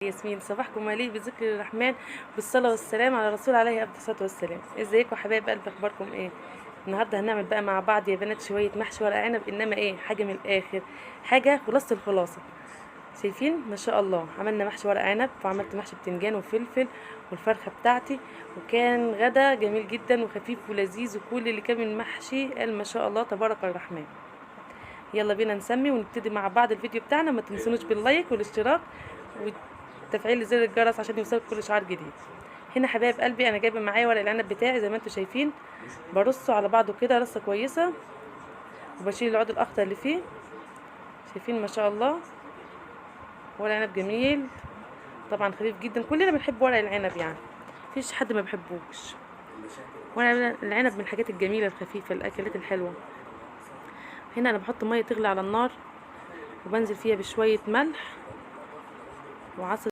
ياسمين، صباحكم مليء بذكر الرحمن بالصلاة والسلام على الرسول عليه أفضل الصلاة والسلام. ازيكم حبايب قلبي، اخباركم ايه؟ النهارده هنعمل بقى مع بعض يا بنات شوية محشي ورق عنب، انما ايه، حاجة من الاخر، حاجة خلاصة الخلاصة. شايفين ما شاء الله، عملنا محشي ورق عنب وعملت محشي بتنجان وفلفل والفرخة بتاعتي، وكان غدا جميل جدا وخفيف ولذيذ، وكل اللي كان من المحشي قال ما شاء الله تبارك الرحمن. يلا بينا نسمي ونبتدي مع بعض الفيديو بتاعنا. ما تنسونوش باللايك والاشتراك وتفعيل زر الجرس عشان يوصلك كل شعار جديد. هنا حبايب قلبي انا جايبه معايا ورق العنب بتاعي زي ما انتم شايفين، برصه على بعضه كده رصه كويسه، وبشيل العود الاخضر اللي فيه. شايفين ما شاء الله، ورق عنب جميل طبعا، خفيف جدا، كلنا بنحب ورق العنب يعني، مفيش حد ما بيحبوش. ورق العنب من الحاجات الجميله الخفيفه، الاكلات الحلوه. هنا انا بحط ميه تغلي على النار، وبنزل فيها بشويه ملح وعصره